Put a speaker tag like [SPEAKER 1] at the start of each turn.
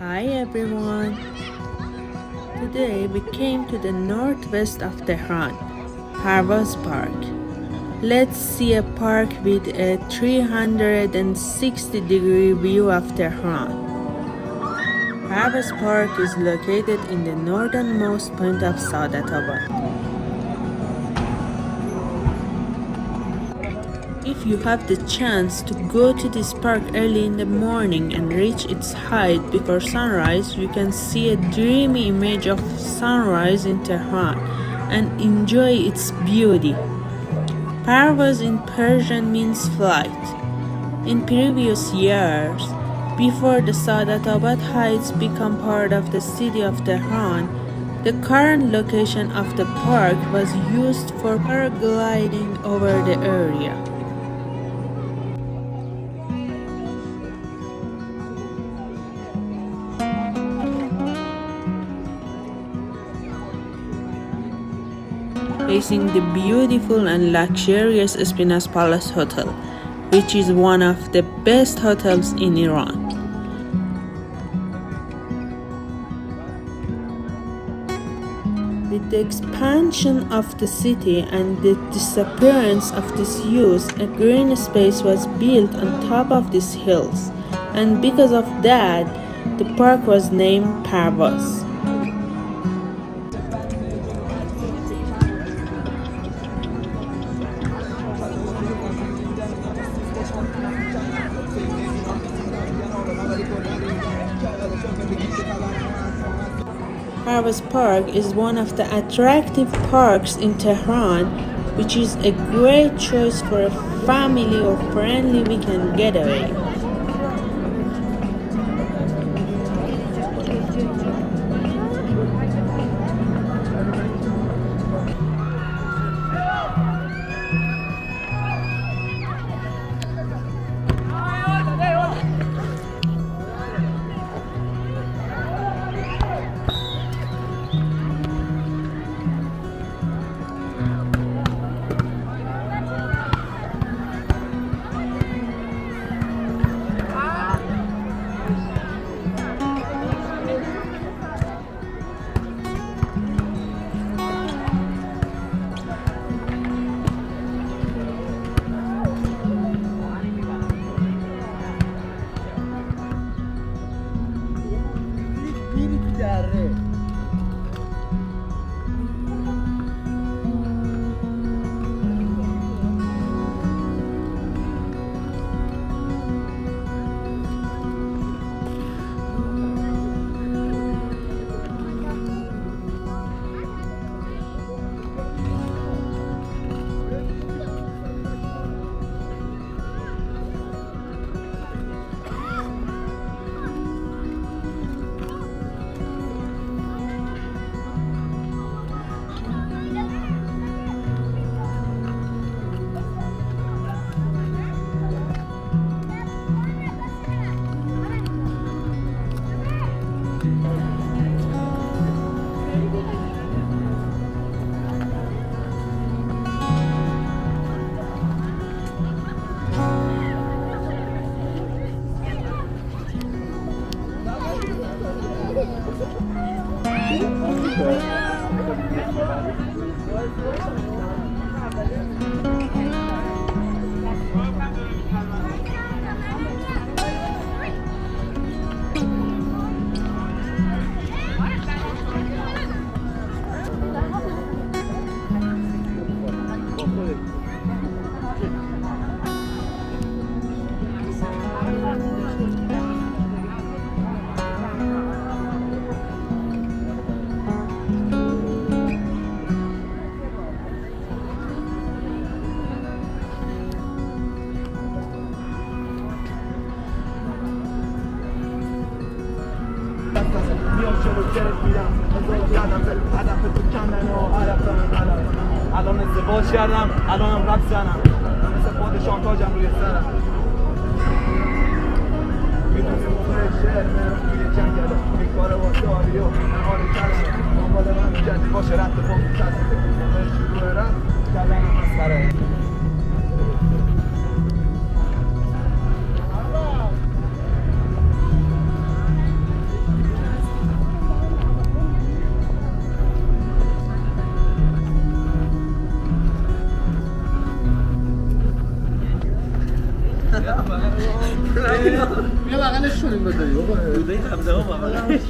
[SPEAKER 1] Hi everyone! Today we came to the northwest of Tehran, Parvaz Park. Let's see a park with a 360-degree view of Tehran. Parvaz Park is located in the northernmost point of Saadatabad. If you have the chance to go to this park early in the morning and reach its height before sunrise, you can see a dreamy image of sunrise in Tehran and enjoy its beauty. Parvaz in Persian means flight. In previous years, before the Saadatabad Heights become part of the city of Tehran, the current location of the park was used for paragliding over the area. Facing the beautiful and luxurious Spinas Palace Hotel, which is one of the best hotels in Iran. With the expansion of the city and the disappearance of this use, a green space was built on top of these hills, and because of that, the park was named Parvaz. Parvaz Park is one of the attractive parks in Tehran, which is a great choice for a family or friendly weekend getaway.
[SPEAKER 2] الان ازدواج کردم، الانم رقص زنم، مثل خود شانتاجم روی سرم. میدونی موقع شعر من توی جنگل این کار با ساریو من آره کردم دنبال من میگردی باشه رد پا میکردی موقع شروع رد کردنم مسخره. بیا بغلش کنیم بذاری بابا
[SPEAKER 3] بوده این همزمان بغلش